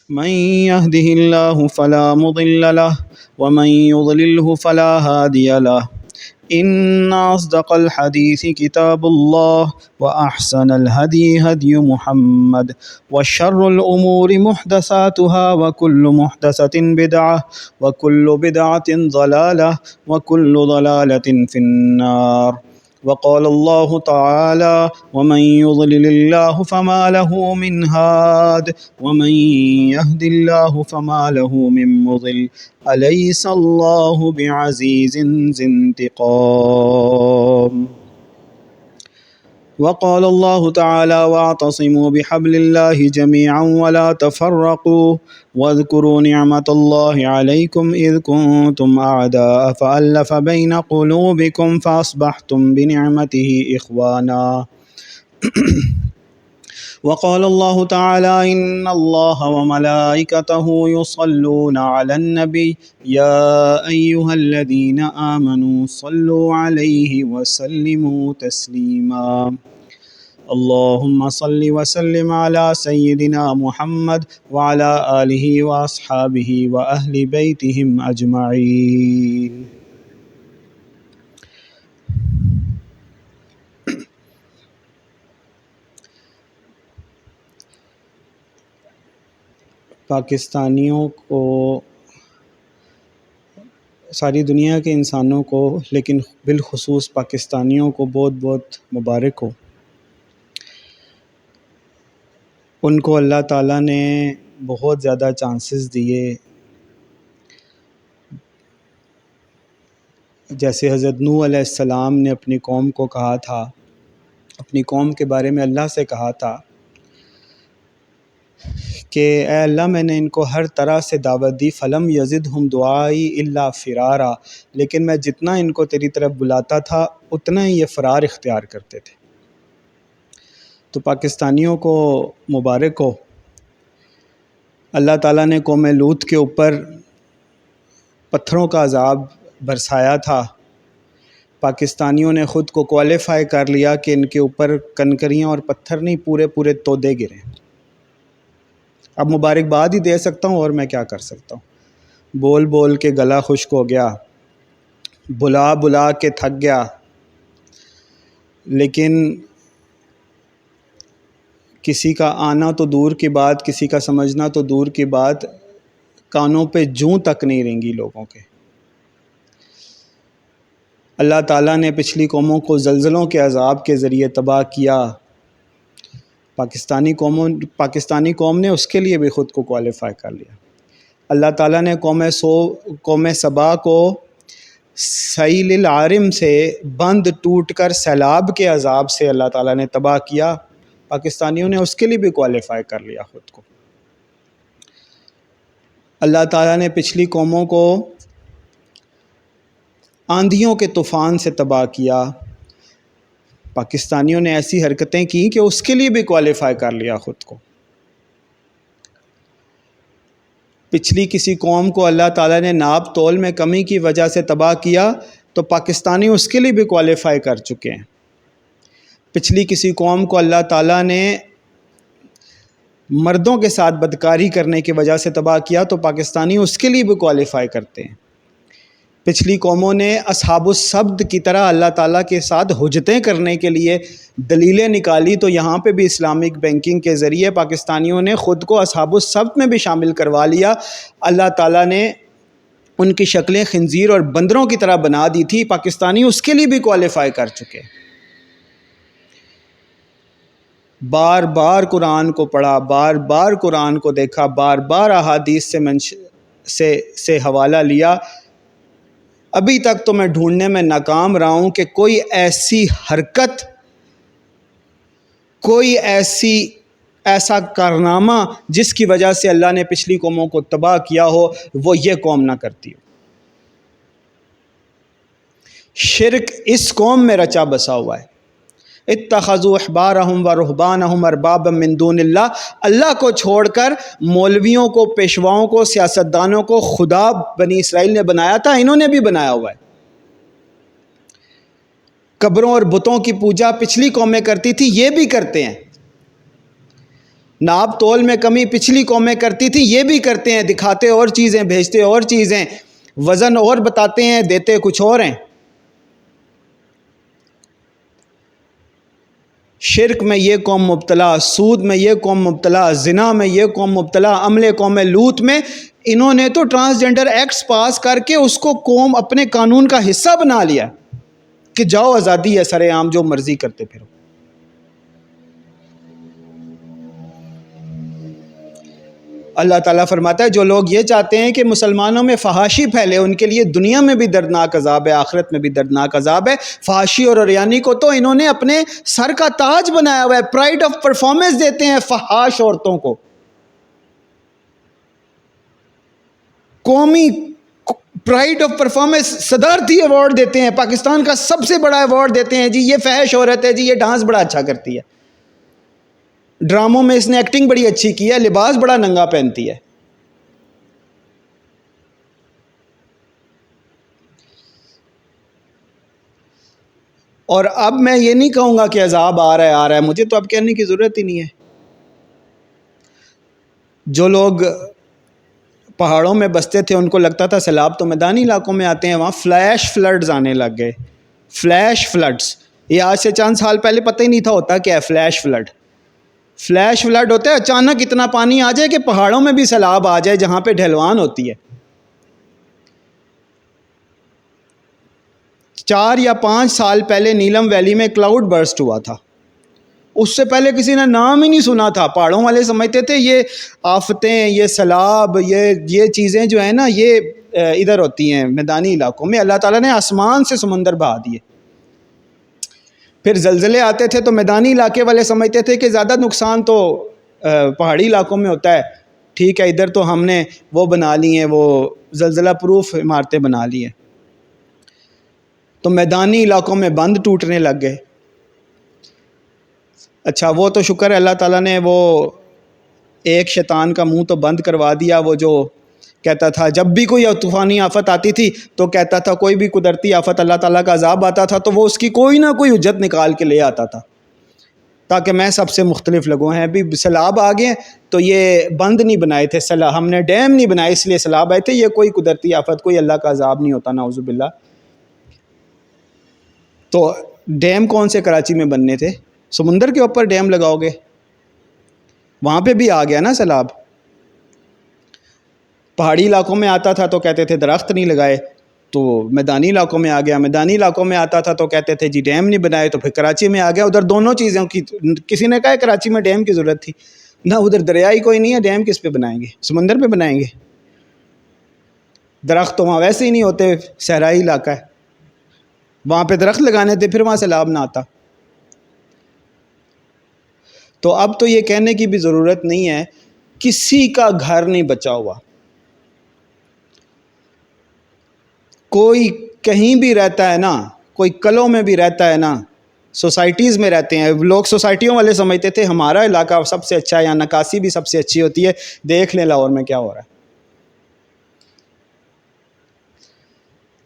من يهده الله فلا مضل له ومن يضلله فلا هادي له. إن أصدق الحديث كتاب الله وأحسن الهدي هدي محمد وشر الأمور محدثاتها وكل محدثة بدعة وكل بدعة ضلالة وكل ضلالة في النار. وقال الله تعالى: ومن يضلل الله فما له من هاد ومن يهد الله فما له من مضل أليس الله بعزيز ذي انتقام. وقال الله تعالى: واعتصموا بحبل الله جميعا ولا تفرقوا واذكروا نعمة الله عليكم إذ كنتم أعداء فألف بين قلوبكم فأصبحتم بنعمته إخوانا. وقال الله تعالى: إن الله وملائكته يصلون على النبي يا أيها الذين آمنوا صلوا عليه وسلموا تسليما. اللهم صل وسلم على سيدنا محمد وعلى آله وأصحابه وأهل بيتهم أجمعين. پاکستانیوں کو، ساری دنیا کے انسانوں کو، لیکن بالخصوص پاکستانیوں کو بہت بہت مبارک ہو۔ ان کو اللہ تعالیٰ نے بہت زیادہ چانسز دیے، جیسے حضرت نوح علیہ السلام نے اپنی قوم کو کہا تھا، اپنی قوم کے بارے میں اللہ سے کہا تھا کہ اے اللہ میں نے ان کو ہر طرح سے دعوت دی، فلم یزدہم دعائی الا فرارا، لیکن میں جتنا ان کو تیری طرف بلاتا تھا اتنا ہی یہ فرار اختیار کرتے تھے۔ تو پاکستانیوں کو مبارک ہو، اللہ تعالیٰ نے قوم لوط کے اوپر پتھروں کا عذاب برسایا تھا، پاکستانیوں نے خود کو کوالیفائی کر لیا کہ ان کے اوپر کنکریاں اور پتھر نہیں، پورے پورے تودے گرے۔ اب مبارکباد ہی دے سکتا ہوں، اور میں کیا کر سکتا ہوں؟ بول بول کے گلا خشک ہو گیا، بلا بلا کے تھک گیا، لیکن کسی کا آنا تو دور کی بات، کسی کا سمجھنا تو دور کی بات، کانوں پہ جوں تک نہیں رینگی لوگوں کے۔ اللہ تعالیٰ نے پچھلی قوموں کو زلزلوں کے عذاب کے ذریعے تباہ کیا، پاکستانی قوم نے اس کے لیے بھی خود کو کوالیفائی کر لیا۔ اللہ تعالیٰ نے قوم سبا کو سیل العارم سے، بند ٹوٹ کر سیلاب کے عذاب سے اللہ تعالیٰ نے تباہ کیا، پاکستانیوں نے اس کے لیے بھی کوالیفائی کر لیا خود کو۔ اللہ تعالیٰ نے پچھلی قوموں کو آندھیوں کے طوفان سے تباہ کیا، پاکستانیوں نے ایسی حرکتیں کی کہ اس کے لیے بھی کوالیفائی کر لیا خود کو۔ پچھلی کسی قوم کو اللہ تعالیٰ نے ناپ تول میں کمی کی وجہ سے تباہ کیا تو پاکستانی اس کے لیے بھی کوالیفائی کر چکے ہیں۔ پچھلی کسی قوم کو اللہ تعالیٰ نے مردوں کے ساتھ بدکاری کرنے کی وجہ سے تباہ کیا تو پاکستانی اس کے لیے بھی کوالیفائی کرتے ہیں۔ پچھلی قوموں نے اصحاب السبت کی طرح اللہ تعالیٰ کے ساتھ حجتیں کرنے کے لیے دلیلیں نکالی، تو یہاں پہ بھی اسلامک بینکنگ کے ذریعے پاکستانیوں نے خود کو اصحاب السبت میں بھی شامل کروا لیا۔ اللہ تعالیٰ نے ان کی شکلیں خنزیر اور بندروں کی طرح بنا دی تھی، پاکستانی اس کے لیے بھی کوالیفائی کر چکے۔ بار بار قرآن کو پڑھا، بار بار قرآن کو دیکھا، بار بار احادیث سے حوالہ لیا، ابھی تک تو میں ڈھونڈنے میں ناکام رہا ہوں کہ کوئی ایسی حرکت، کوئی ایسا کارنامہ جس کی وجہ سے اللہ نے پچھلی قوموں کو تباہ کیا ہو، وہ یہ قوم نہ کرتی ہو۔ شرک اس قوم میں رچا بسا ہوا ہے۔ اتخذوا احبارهم ورهبانهم اربابا من دون اللہ، اللہ کو چھوڑ کر مولویوں کو، پیشواؤں کو، سیاستدانوں کو خدا بنی اسرائیل نے بنایا تھا، انہوں نے بھی بنایا ہوا ہے۔ قبروں اور بتوں کی پوجا پچھلی قومیں کرتی تھی، یہ بھی کرتے ہیں۔ ناپ تول میں کمی پچھلی قومیں کرتی تھیں، یہ بھی کرتے ہیں، دکھاتے اور چیزیں، بھیجتے اور چیزیں، وزن اور بتاتے ہیں، دیتے کچھ اور ہیں۔ شرک میں یہ قوم مبتلا، سود میں یہ قوم مبتلا، زنا میں یہ قوم مبتلا، عمل قوم لوط میں انہوں نے تو ٹرانسجنڈر ایکٹس پاس کر کے اس کو قوم اپنے قانون کا حصہ بنا لیا کہ جاؤ آزادی ہے سر عام، جو مرضی کرتے پھرو۔ اللہ تعالیٰ فرماتا ہے جو لوگ یہ چاہتے ہیں کہ مسلمانوں میں فحاشی پھیلے، ان کے لیے دنیا میں بھی دردناک عذاب ہے، آخرت میں بھی دردناک عذاب ہے۔ فحاشی اور عریانی کو تو انہوں نے اپنے سر کا تاج بنایا ہوا ہے، پرائڈ آف پرفارمنس دیتے ہیں فحاش عورتوں کو، قومی پرائڈ آف پرفارمنس صدارتی ایوارڈ دیتے ہیں، پاکستان کا سب سے بڑا ایوارڈ دیتے ہیں، جی یہ فحش عورت ہے، جی یہ ڈانس بڑا اچھا کرتی ہے، ڈراموں میں اس نے ایکٹنگ بڑی اچھی کی ہے، لباس بڑا ننگا پہنتی ہے۔ اور اب میں یہ نہیں کہوں گا کہ عذاب آ رہا ہے، مجھے تو اب کہنے کی ضرورت ہی نہیں ہے۔ جو لوگ پہاڑوں میں بستے تھے ان کو لگتا تھا سیلاب تو میدانی علاقوں میں آتے ہیں، وہاں فلیش فلڈز آنے لگ گئے، فلیش فلڈز۔ یہ آج سے چند سال پہلے پتہ ہی نہیں تھا ہوتا کیا ہے فلیش فلڈ۔ فلیش فلڈ ہوتا ہے اچانک اتنا پانی آ جائے کہ پہاڑوں میں بھی سیلاب آ جائے جہاں پہ ڈھلوان ہوتی ہے۔ 4 یا 5 سال پہلے نیلم ویلی میں کلاؤڈ برسٹ ہوا تھا، اس سے پہلے کسی نے نام ہی نہیں سنا تھا۔ پہاڑوں والے سمجھتے تھے یہ آفتیں، یہ سیلاب، یہ چیزیں جو ہیں نا یہ ادھر ہوتی ہیں میدانی علاقوں میں۔ اللہ تعالیٰ نے آسمان سے سمندر بہا دیے۔ پھر زلزلے آتے تھے تو میدانی علاقے والے سمجھتے تھے کہ زیادہ نقصان تو پہاڑی علاقوں میں ہوتا ہے، ٹھیک ہے ادھر تو ہم نے وہ بنا لی ہیں، وہ زلزلہ پروف عمارتیں بنا لی ہیں، تو میدانی علاقوں میں بند ٹوٹنے لگ گئے۔ اچھا وہ تو شکر ہے اللہ تعالیٰ نے وہ ایک شیطان کا منہ تو بند کروا دیا، وہ جو کہتا تھا جب بھی کوئی طوفانی آفت آتی تھی تو کہتا تھا، کوئی بھی قدرتی آفت اللہ تعالیٰ کا عذاب آتا تھا تو وہ اس کی کوئی نہ کوئی حجت نکال کے لے آتا تھا تاکہ میں سب سے مختلف لگوں۔ ہیں ابھی سیلاب آ گئے تو یہ بند نہیں بنائے تھے، ہم نے ڈیم نہیں بنائے اس لیے سیلاب آئے تھے، یہ کوئی قدرتی آفت، کوئی اللہ کا عذاب نہیں ہوتا، نعوذ باللہ۔ تو ڈیم کون سے کراچی میں بننے تھے؟ سمندر کے اوپر ڈیم لگاؤ گے، وہاں پہ بھی آ گیا نا سیلاب۔ پہاڑی علاقوں میں آتا تھا تو کہتے تھے درخت نہیں لگائے، تو میدانی علاقوں میں آ گیا۔ میدانی علاقوں میں آتا تھا تو کہتے تھے جی ڈیم نہیں بنائے، تو پھر کراچی میں آ گیا۔ ادھر دونوں چیزوں کی، کسی نے کہا ہے کراچی میں ڈیم کی ضرورت تھی، نہ ادھر دریا ہی کوئی نہیں ہے، ڈیم کس پہ بنائیں گے؟ سمندر پہ بنائیں گے؟ درخت تو وہاں ویسے ہی نہیں ہوتے، صحرائی علاقہ ہے، وہاں پہ درخت لگانے تھے پھر وہاں سیلاب نہ آتا۔ تو اب تو یہ کہنے کی بھی ضرورت نہیں ہے کسی کا گھر نہیں بچا ہوا، کوئی کہیں بھی رہتا ہے نا، کوئی کلوں میں بھی رہتا ہے نا، سوسائٹیز میں رہتے ہیں لوگ، سوسائٹیوں والے سمجھتے تھے ہمارا علاقہ سب سے اچھا ہے، یہاں نکاسی بھی سب سے اچھی ہوتی ہے، دیکھ لیں لاہور میں کیا ہو رہا ہے۔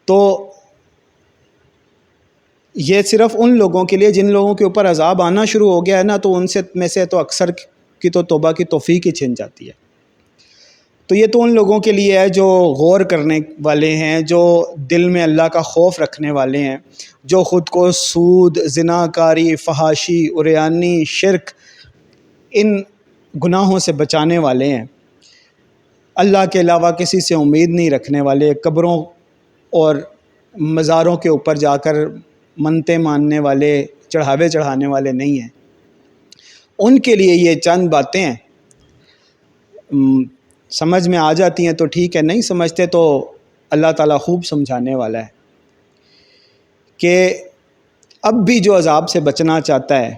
تو یہ صرف ان لوگوں کے لیے جن لوگوں کے اوپر عذاب آنا شروع ہو گیا ہے نا، تو ان میں سے تو اکثر کی تو توبہ کی توفیق ہی چھن جاتی ہے۔ تو یہ تو ان لوگوں کے لیے ہے جو غور کرنے والے ہیں، جو دل میں اللہ کا خوف رکھنے والے ہیں، جو خود کو سود، زناکاری، فحاشی، عریانی، شرک، ان گناہوں سے بچانے والے ہیں، اللہ کے علاوہ کسی سے امید نہیں رکھنے والے، قبروں اور مزاروں کے اوپر جا کر منتیں ماننے والے، چڑھاوے چڑھانے والے نہیں ہیں۔ ان کے لیے یہ چند باتیں ہیں، سمجھ میں آ جاتی ہیں تو ٹھیک ہے، نہیں سمجھتے تو اللہ تعالیٰ خوب سمجھانے والا ہے کہ اب بھی جو عذاب سے بچنا چاہتا ہے،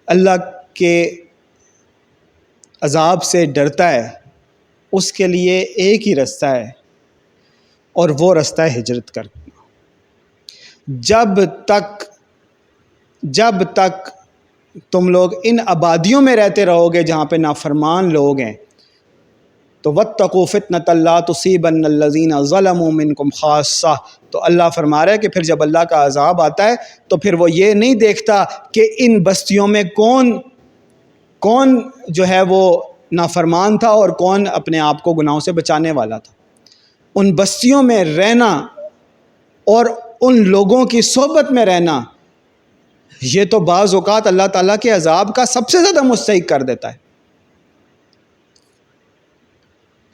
اللہ کے عذاب سے ڈرتا ہے، اس کے لیے ایک ہی رستہ ہے، اور وہ رستہ ہے ہجرت کرنا۔ جب تک تم لوگ ان آبادیوں میں رہتے رہو گے جہاں پہ نافرمان لوگ ہیں، تو وَاتَّقُوا فِتْنَةً لَا تُصِيبَنَّ الَّذِينَ ظَلَمُوا مِنْكُمْ خَاصَّةً۔ تو اللہ فرما رہا ہے کہ پھر جب اللہ کا عذاب آتا ہے تو پھر وہ یہ نہیں دیکھتا کہ ان بستیوں میں کون کون جو ہے وہ نافرمان تھا اور کون اپنے آپ کو گناہوں سے بچانے والا تھا۔ ان بستیوں میں رہنا اور ان لوگوں کی صحبت میں رہنا، یہ تو بعض اوقات اللہ تعالیٰ کے عذاب کا سب سے زیادہ مستحق کر دیتا ہے۔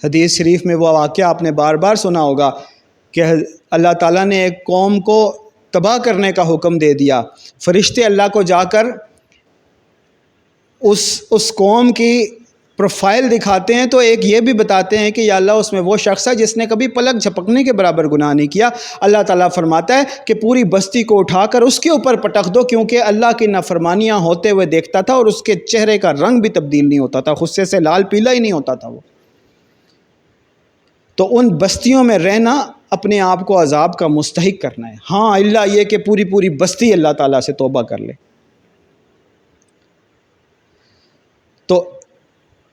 حدیث شریف میں وہ واقعہ آپ نے بار بار سنا ہوگا کہ اللہ تعالیٰ نے ایک قوم کو تباہ کرنے کا حکم دے دیا، فرشتے اللہ کو جا کر اس قوم کی پروفائل دکھاتے ہیں تو ایک یہ بھی بتاتے ہیں کہ یا اللہ اس میں وہ شخص ہے جس نے کبھی پلک جھپکنے کے برابر گناہ نہیں کیا۔ اللہ تعالیٰ فرماتا ہے کہ پوری بستی کو اٹھا کر اس کے اوپر پٹک دو، کیونکہ اللہ کی نافرمانیاں ہوتے ہوئے دیکھتا تھا اور اس کے چہرے کا رنگ بھی تبدیل نہیں ہوتا تھا، غصے سے لال پیلا ہی نہیں ہوتا تھا وہ۔ تو ان بستیوں میں رہنا اپنے آپ کو عذاب کا مستحق کرنا ہے، ہاں اللہ یہ کہ پوری بستی اللہ تعالیٰ سے توبہ کر لے۔ تو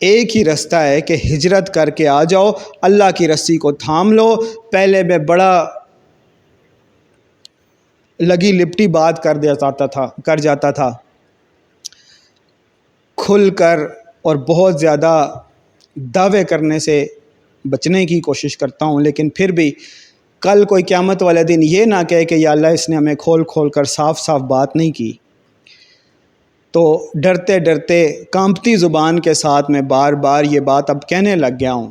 ایک ہی رستہ ہے کہ ہجرت کر کے آ جاؤ، اللہ کی رسی کو تھام لو۔ پہلے میں بڑا لگی لپٹی بات کر جاتا تھا کھل کر، اور بہت زیادہ دعوے کرنے سے بچنے کی کوشش کرتا ہوں، لیکن پھر بھی کل کوئی قیامت والے دن یہ نہ کہے کہ یا اللہ اس نے ہمیں کھول کر صاف بات نہیں کی، تو ڈرتے ڈرتے کانپتی زبان کے ساتھ میں بار بار یہ بات اب کہنے لگ گیا ہوں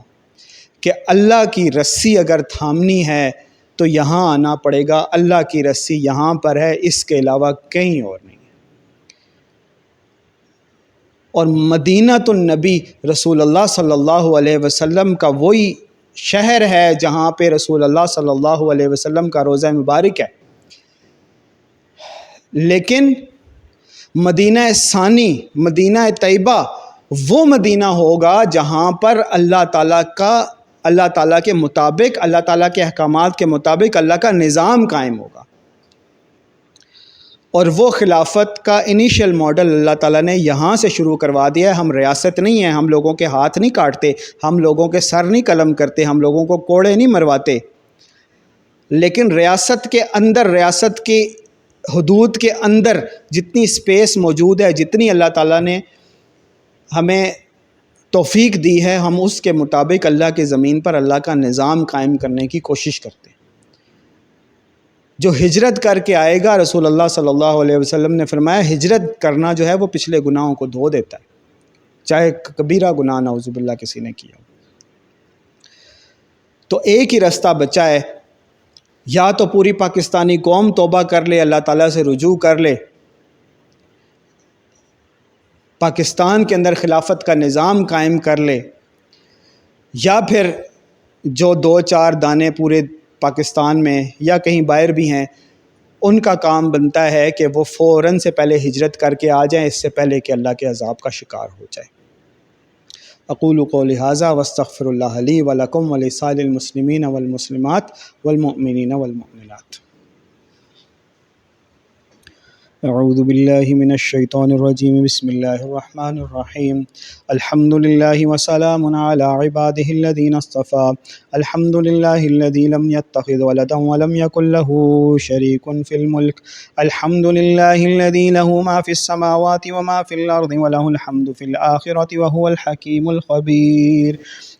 کہ اللہ کی رسی اگر تھامنی ہے تو یہاں آنا پڑے گا، اللہ کی رسی یہاں پر ہے، اس کے علاوہ کہیں اور نہیں ہے۔ اور مدینہ النبی رسول اللہ صلی اللہ علیہ وسلم کا وہی شہر ہے جہاں پہ رسول اللہ صلی اللہ علیہ وسلم کا روضہ مبارک ہے، لیکن مدینہ ثانی، مدینہ طیبہ وہ مدینہ ہوگا جہاں پر اللہ تعالیٰ کے مطابق، اللہ تعالیٰ کے احکامات کے مطابق اللہ کا نظام قائم ہوگا۔ اور وہ خلافت کا انیشل ماڈل اللہ تعالیٰ نے یہاں سے شروع کروا دیا ہے۔ ہم ریاست نہیں ہیں، ہم لوگوں کے ہاتھ نہیں کاٹتے، ہم لوگوں کے سر نہیں قلم کرتے، ہم لوگوں کو کوڑے نہیں مرواتے، لیکن ریاست کے اندر، ریاست کی حدود کے اندر جتنی سپیس موجود ہے، جتنی اللہ تعالیٰ نے ہمیں توفیق دی ہے، ہم اس کے مطابق اللہ کی زمین پر اللہ کا نظام قائم کرنے کی کوشش کرتے ہیں۔ جو ہجرت کر کے آئے گا، رسول اللہ صلی اللہ علیہ وسلم نے فرمایا ہجرت کرنا جو ہے وہ پچھلے گناہوں کو دھو دیتا ہے، چاہے کبیرہ گناہ نعوذ باللہ کسی نے کیا ہو۔ تو ایک ہی رستہ بچا ہے، یا تو پوری پاکستانی قوم توبہ کر لے، اللہ تعالیٰ سے رجوع کر لے، پاکستان کے اندر خلافت کا نظام قائم کر لے، یا پھر جو 2-4 دانے پورے پاکستان میں یا کہیں باہر بھی ہیں، ان کا کام بنتا ہے کہ وہ فوراً سے پہلے ہجرت کر کے آ جائیں، اس سے پہلے کہ اللہ کے عذاب کا شکار ہو جائے۔ اقول قولی ھذا واستغفر اللہ لی ولکم ولسائر المسلمین والمسلمات والمؤمنین والمؤمنات۔ اعوذ باللہ من الشیطان الرجیم، بسم اللہ الرحمن الرحیم۔ الحمد للہ وسلام علی عبادہ الذین اصطفیٰ، الحمد للہ الذی لم یتخذ ولدا ولم یکن لہ شریک فی الملک، الحمد للہ الذی لہ ما فی السماوات وما فی الارض ولہ الحمد فی الآخرۃ وہو الحکیم الخبیر۔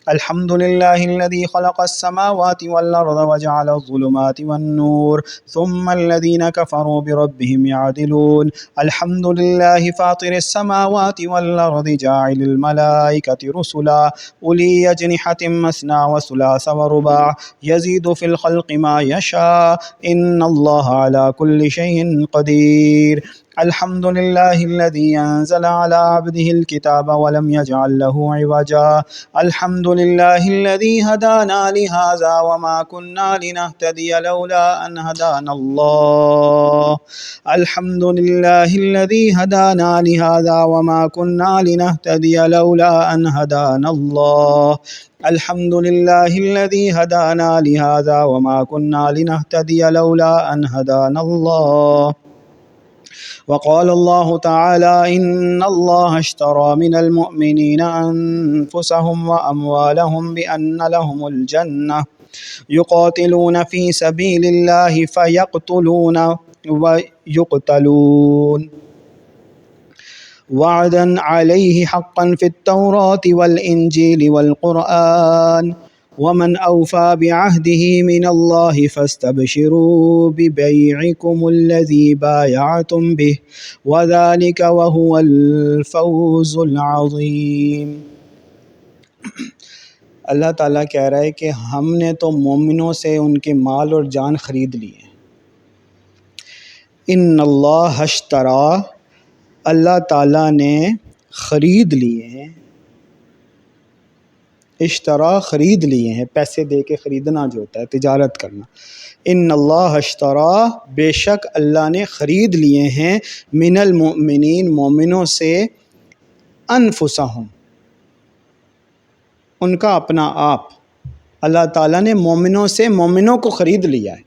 الحمد للہ الذی خلق السماوات والارض وجعل الظلمات والنور ثم الذین کفروا بربہم یعدلون۔ الحمد للہ فاطر السماوات والارض جاعل الملائکۃ رسلا اولی اجنحۃ مثنی وثلاث ورباع یزید فی الخلق ما یشاء ان اللہ علی کل شیء قدیر۔ الحمد للہ الذی انزل علی عبدہ الکتاب ولم یجعل لہ عوجا۔ الحمد للہ الذی ہدانا لہذا وما کنا لنہتدی لولا ان ہدانا اللہ۔ الحمد للہ الذی ہدانا لہذا وما کنا لنہتدی لولا ان ہدانا اللہ۔ الحمد للہ الذی ہدانا لہذا وما کنا لنہتدی لولا ان ہدانا اللہ۔ وقال الله تعالى إن الله اشترى من المؤمنين أنفسهم وأموالهم بأن لهم الجنة يقاتلون في سبيل الله فيقتلون ويقتلون وعدا علیہ حقا فی التوراۃ والانجیل والقرآن ومن اوفى بعهده من اللہ فاستبشروا ببیعکم الذی بایعتم به وذلک وهو الفوز العظیم۔ اللہ تعالیٰ کہہ رہا ہے کہ ہم نے تو مومنوں سے ان کے مال اور جان خرید لیے۔ ان اللہ اشترا، اللہ تعالیٰ نے خرید لیے ہیں، اشترا خرید لیے ہیں، پیسے دے کے خریدنا جو ہوتا ہے، تجارت کرنا۔ ان اللہ اشترا، بے شک اللہ نے خرید لیے ہیں، من المؤمنین، مومنوں سے، انفسہم، ان کا اپنا آپ۔ اللہ تعالیٰ نے مومنوں سے مومنوں کو خرید لیا ہے،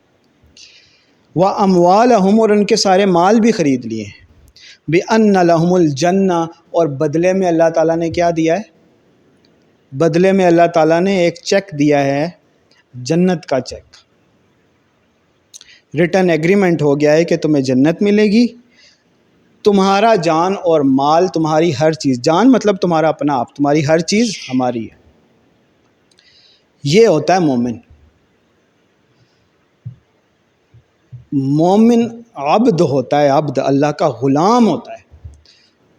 وَأَمْوَالَهُمْ، اور ان کے سارے مال بھی خرید لیے ہیں، بِأَنَّ لَهُمُ الْجَنَّةَ، اور بدلے میں اللہ تعالیٰ نے کیا دیا ہے؟ بدلے میں اللہ تعالیٰ نے ایک چیک دیا ہے، جنت کا چیک، ریٹن ایگریمنٹ ہو گیا ہے کہ تمہیں جنت ملے گی، تمہارا جان اور مال، تمہاری ہر چیز، جان مطلب تمہارا اپنا آپ، تمہاری ہر چیز ہماری ہے۔ یہ ہوتا ہے مومن۔ مومن عبد ہوتا ہے، عبد، اللہ کا غلام ہوتا ہے،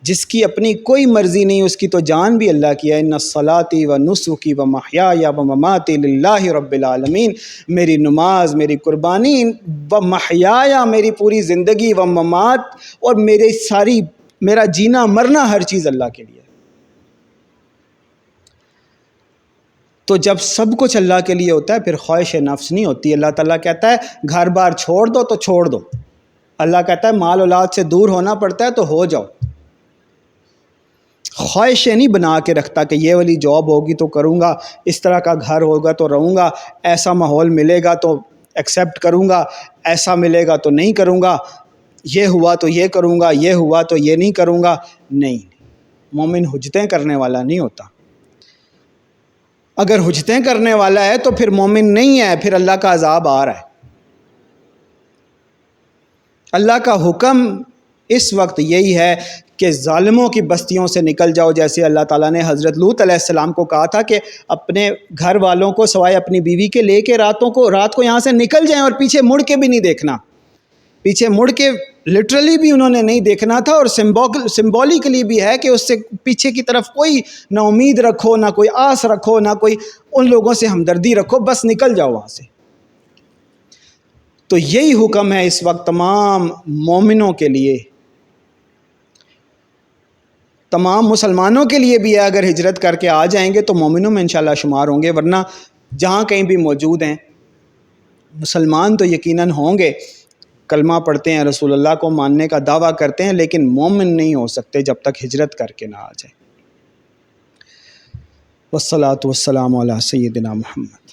جس کی اپنی کوئی مرضی نہیں، اس کی تو جان بھی اللہ کی ہے۔ ان صلاتی و نسکی و محیای و مماتی للہ رب العالمین، میری نماز، میری قربانی، و محیای، میری پوری زندگی، و ممات، اور میرا جینا مرنا، ہر چیز اللہ کے لیے۔ تو جب سب کچھ اللہ کے لیے ہوتا ہے پھر خواہش نفس نہیں ہوتی۔ اللہ تعالیٰ کہتا ہے گھر بار چھوڑ دو تو چھوڑ دو، اللہ کہتا ہے مال اولاد سے دور ہونا پڑتا ہے تو ہو جاؤ۔ خواہشیں نہیں بنا کے رکھتا کہ یہ والی جاب ہوگی تو کروں گا، اس طرح کا گھر ہوگا تو رہوں گا، ایسا ماحول ملے گا تو ایکسیپٹ کروں گا، ایسا ملے گا تو نہیں کروں گا، یہ ہوا تو یہ کروں گا، یہ ہوا تو یہ نہیں کروں گا۔ نہیں، مومن حجتیں کرنے والا نہیں ہوتا۔ اگر حجتیں کرنے والا ہے تو پھر مومن نہیں ہے، پھر اللہ کا عذاب آ رہا ہے۔ اللہ کا حکم اس وقت یہی ہے کہ ظالموں کی بستیوں سے نکل جاؤ، جیسے اللہ تعالیٰ نے حضرت لوط علیہ السلام کو کہا تھا کہ اپنے گھر والوں کو سوائے اپنی بیوی کے لے کے رات کو یہاں سے نکل جائیں، اور پیچھے مڑ کے بھی نہیں دیکھنا۔ پیچھے مڑ کے لٹرلی بھی انہوں نے نہیں دیکھنا تھا، اور سمبولیکلی بھی ہے کہ اس سے پیچھے کی طرف کوئی نہ امید رکھو، نہ کوئی آس رکھو، نہ کوئی ان لوگوں سے ہمدردی رکھو، بس نکل جاؤ وہاں سے۔ تو یہی حکم ہے اس وقت تمام مومنوں کے لیے، تمام مسلمانوں کے لیے بھی ہے۔ اگر ہجرت کر کے آ جائیں گے تو مومنوں میں انشاءاللہ شمار ہوں گے، ورنہ جہاں کہیں بھی موجود ہیں مسلمان تو یقیناً ہوں گے، کلمہ پڑھتے ہیں، رسول اللہ کو ماننے کا دعویٰ کرتے ہیں، لیکن مومن نہیں ہو سکتے جب تک ہجرت کر کے نہ آ جائیں۔ والصلاۃ والسلام علی سیدنا محمد۔